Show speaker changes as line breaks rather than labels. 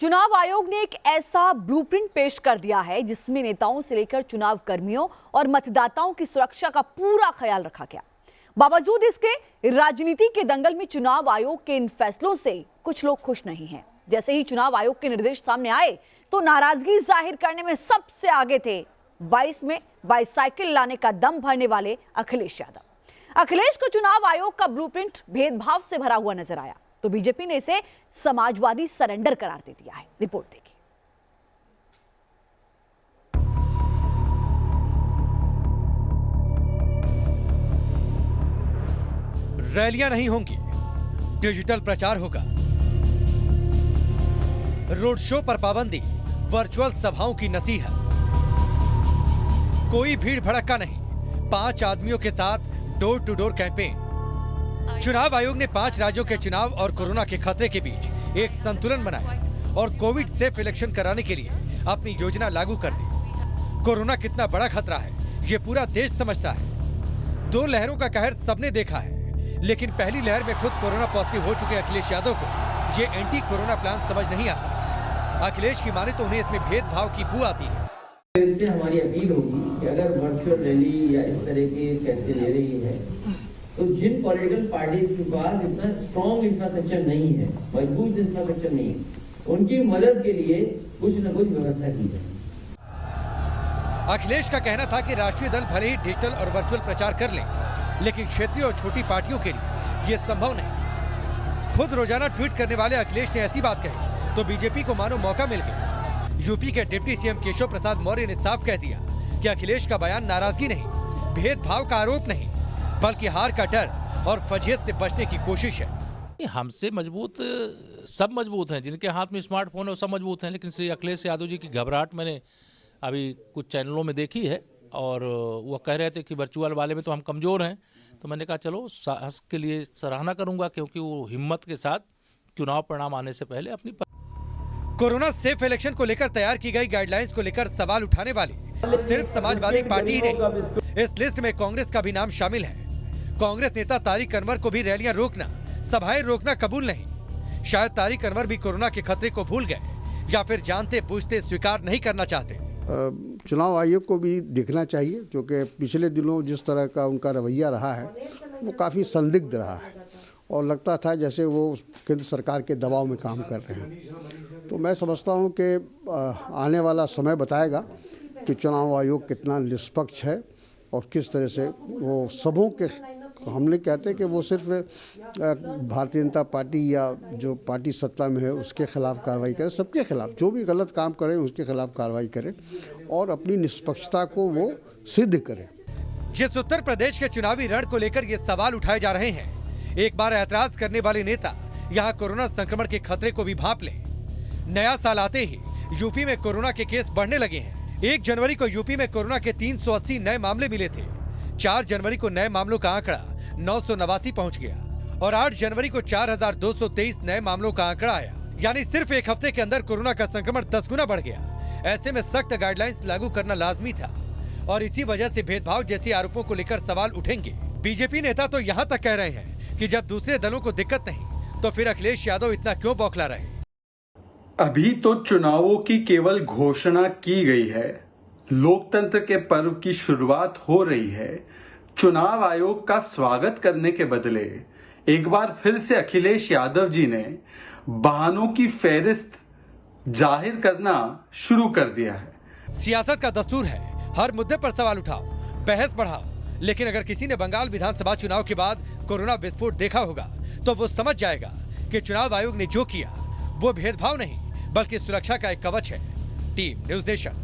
चुनाव आयोग ने एक ऐसा ब्लूप्रिंट पेश कर दिया है जिसमें नेताओं से लेकर चुनाव कर्मियों और मतदाताओं की सुरक्षा का पूरा ख्याल रखा गया। बावजूद इसके राजनीति के दंगल में चुनाव आयोग के इन फैसलों से कुछ लोग खुश नहीं हैं। जैसे ही चुनाव आयोग के निर्देश सामने आए तो नाराजगी जाहिर करने में सबसे आगे थे 22 में बाईसाइकिल लाने का दम भरने वाले अखिलेश यादव। अखिलेश को चुनाव आयोग का ब्लूप्रिंट भेदभाव से भरा हुआ नजर आया तो बीजेपी ने इसे समाजवादी सरेंडर करार दे दिया है। रिपोर्ट देखिए।
रैलियां नहीं होंगी, डिजिटल प्रचार होगा, रोड शो पर पाबंदी, वर्चुअल सभाओं की नसीहत, कोई भीड़ भड़क्का नहीं, 5 आदमियों के साथ डोर टू डोर कैंपेन। चुनाव आयोग ने 5 राज्यों के चुनाव और कोरोना के खतरे के बीच एक संतुलन बनाया और कोविड सेफ इलेक्शन कराने के लिए अपनी योजना लागू कर दी। कोरोना कितना बड़ा खतरा है ये पूरा देश समझता है। 2 लहरों का कहर सबने देखा है, लेकिन पहली लहर में खुद कोरोना पॉजिटिव हो चुके अखिलेश यादव को ये एंटी कोरोना प्लान समझ नहीं आता। अखिलेश की माने तो उन्हें इसमें भेदभाव की बू आती है।
इससे हमारी अपील होगी कि अगर वर्चुअल रैली या इस तरह के फैसले ले रही है तो जिन पॉलिटिकल पार्टीज के पास इतना स्ट्रॉन्ग इंफ्रास्ट्रक्चर नहीं है, मजबूत इंफ्रास्ट्रक्चर नहीं है, उनकी मदद के लिए कुछ न कुछ व्यवस्था की जाए।
अखिलेश का कहना था कि राष्ट्रीय दल भले ही डिजिटल और वर्चुअल प्रचार कर लें, लेकिन क्षेत्रीय और छोटी पार्टियों के लिए ये संभव नहीं। खुद रोजाना ट्वीट करने वाले अखिलेश ने ऐसी बात कही तो बीजेपी को मानो मौका मिल गया। यूपी के डिप्टी सीएम केशव प्रसाद मौर्य ने साफ कह दिया कि अखिलेश का बयान नाराजगी नहीं, भेदभाव का आरोप नहीं, बल्कि हार का डर और फजीयत से बचने की कोशिश है।
हमसे मजबूत सब मजबूत हैं, जिनके हाथ में स्मार्टफोन है वो सब मजबूत हैं, लेकिन श्री अखिलेश यादव जी की घबराहट मैंने अभी कुछ चैनलों में देखी है और वो कह रहे थे कि वर्चुअल वाले में तो हम कमज़ोर हैं। तो मैंने कहा चलो साहस के लिए सराहना करूंगा, क्योंकि वो हिम्मत के साथ चुनाव परिणाम आने से पहले अपनी
कोरोना सेफ इलेक्शन को लेकर तैयार की गई गाइडलाइंस को लेकर सवाल उठाने वाली सिर्फ समाजवादी पार्टी ही नहीं, इस लिस्ट में कांग्रेस का भी नाम शामिल है। कांग्रेस नेता तारिक अनवर को भी रैलियां रोकना, सभाएं रोकना कबूल नहीं। शायद तारिक अनवर भी कोरोना के खतरे को भूल गए या फिर जानते बूझते स्वीकार नहीं करना चाहते।
चुनाव आयोग को भी देखना चाहिए, क्योंकि पिछले दिनों जिस तरह का उनका रवैया रहा है वो काफ़ी संदिग्ध रहा है और लगता था जैसे वो केंद्र सरकार के दबाव में काम कर रहे हैं। तो मैं समझता हूँ कि आने वाला समय बताएगा कि चुनाव आयोग कितना निष्पक्ष है और किस तरह से वो सबों के, हमने कहते हैं कि वो सिर्फ भारतीय जनता पार्टी या जो पार्टी सत्ता में है उसके खिलाफ कार्रवाई करे, सबके खिलाफ जो भी गलत काम करे उसके खिलाफ कार्रवाई करे और अपनी निष्पक्षता को वो सिद्ध करे।
जिस उत्तर प्रदेश के चुनावी रण को लेकर ये सवाल उठाए जा रहे हैं, एक बार ऐतराज करने वाले नेता यहाँ कोरोना संक्रमण के खतरे को भी भांप लें। नया साल आते ही यूपी में कोरोना के केस बढ़ने लगे हैं। 1 जनवरी को यूपी में कोरोना के 380 नए मामले मिले थे। 4 जनवरी को नए मामलों का आंकड़ा 989 पहुंच गया और 8 जनवरी को 4223 नए मामलों का आंकड़ा आया। यानी सिर्फ एक हफ्ते के अंदर कोरोना का संक्रमण 10 गुना बढ़ गया। ऐसे में सख्त गाइडलाइंस लागू करना लाजमी था और इसी वजह से भेदभाव जैसे आरोपों को लेकर सवाल उठेंगे। बीजेपी नेता तो यहाँ तक कह रहे हैं कि जब दूसरे दलों को दिक्कत नहीं तो फिर अखिलेश यादव इतना क्यों बौखला रहे।
अभी तो चुनावों की केवल घोषणा की गई है, लोकतंत्र के पर्व की शुरुआत हो रही है। चुनाव आयोग का स्वागत करने के बदले एक बार फिर से अखिलेश यादव जी ने बहानों की फेहरिस्त जाहिर करना शुरू कर दिया है।
सियासत का दस्तूर है, हर मुद्दे पर सवाल उठाओ, बहस बढ़ाओ, लेकिन अगर किसी ने बंगाल विधानसभा चुनाव के बाद कोरोना विस्फोट देखा होगा तो वो समझ जाएगा कि चुनाव आयोग ने जो किया वो भेदभाव नहीं बल्कि सुरक्षा का एक कवच है। Team news nation.